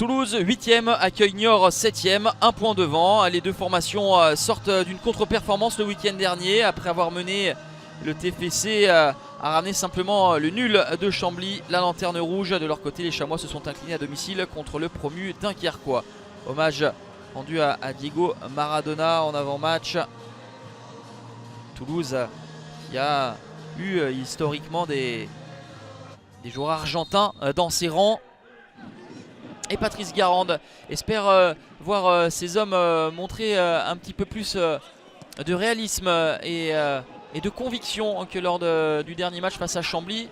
Toulouse 8e, accueille Niort 7e, un point devant. Les deux formations sortent d'une contre-performance le week-end dernier. Après avoir mené, le TFC a ramené simplement le nul de Chambly. La lanterne rouge, de leur côté, les Chamois se sont inclinés à domicile contre le promu Dunkerquois. Hommage rendu à Diego Maradona en avant-match. Toulouse qui a eu historiquement des joueurs argentins dans ses rangs. Et Patrice Garande espère voir ces hommes montrer un petit peu plus de réalisme et de conviction que lors du dernier match face à Chambly,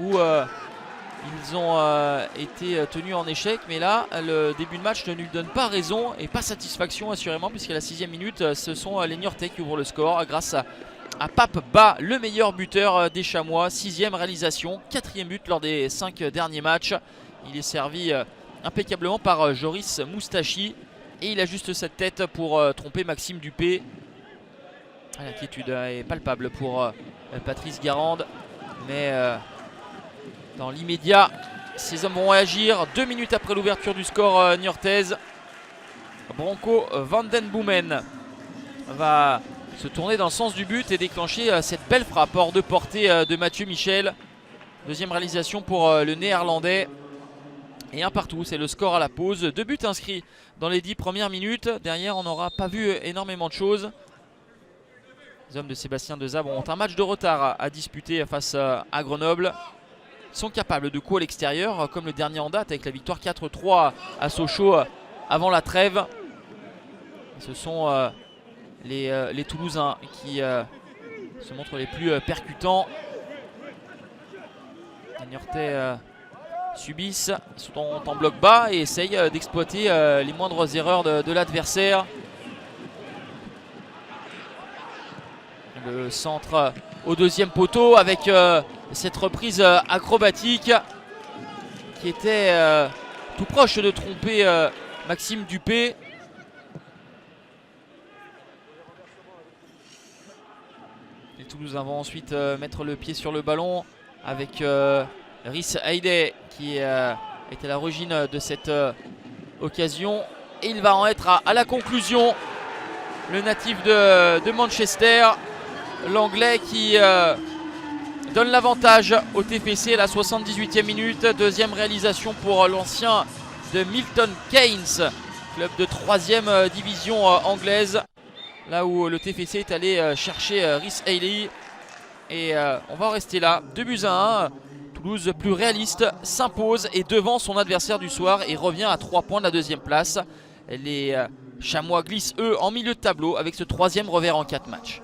où ils ont été tenus en échec. Mais là, le début de match ne lui donne pas raison et pas satisfaction assurément, puisqu'à la 6e minute, ce sont les Niortais qui ouvrent le score grâce à Pape Bas, le meilleur buteur des Chamois. 6e réalisation, 4e but lors des 5 derniers matchs. Il est servi impeccablement par Joris Moustachi et il ajuste cette tête pour tromper Maxime Dupé. L'inquiétude est palpable pour Patrice Garande, mais dans l'immédiat, ces hommes vont réagir. 2 minutes après l'ouverture du score niortaise, Branko van den Boomen va se tourner dans le sens du but et déclencher cette belle frappe hors de portée de Mathieu Michel. Deuxième réalisation pour le néerlandais. Et un partout, c'est le score à la pause. 2 buts inscrits dans les 10 premières minutes. Derrière, on n'aura pas vu énormément de choses. Les hommes de Sébastien Desabre ont un match de retard à disputer face à Grenoble. Ils sont capables de coups à l'extérieur, comme le dernier en date avec la victoire 4-3 à Sochaux avant la trêve. Ce sont les Toulousains qui se montrent les plus percutants. Les Niortais subissent, sont en bloc bas et essayent d'exploiter les moindres erreurs de l'adversaire. Le centre au deuxième poteau avec cette reprise acrobatique qui était tout proche de tromper Maxime Dupé. Les Toulousains vont ensuite mettre le pied sur le ballon avec Rhys Heide qui est à l'origine de cette occasion. Et il va en être à la conclusion. Le natif de Manchester, l'anglais qui donne l'avantage au TFC à la 78e minute. Deuxième réalisation pour l'ancien de Milton Keynes, club de 3e division anglaise. Là où le TFC est allé chercher Rhys Heide. Et on va en rester là. 2-1. Toulouse plus réaliste s'impose et devant son adversaire du soir et revient à 3 points de la 2e place. Les Chamois glissent eux en milieu de tableau avec ce 3e revers en 4 matchs.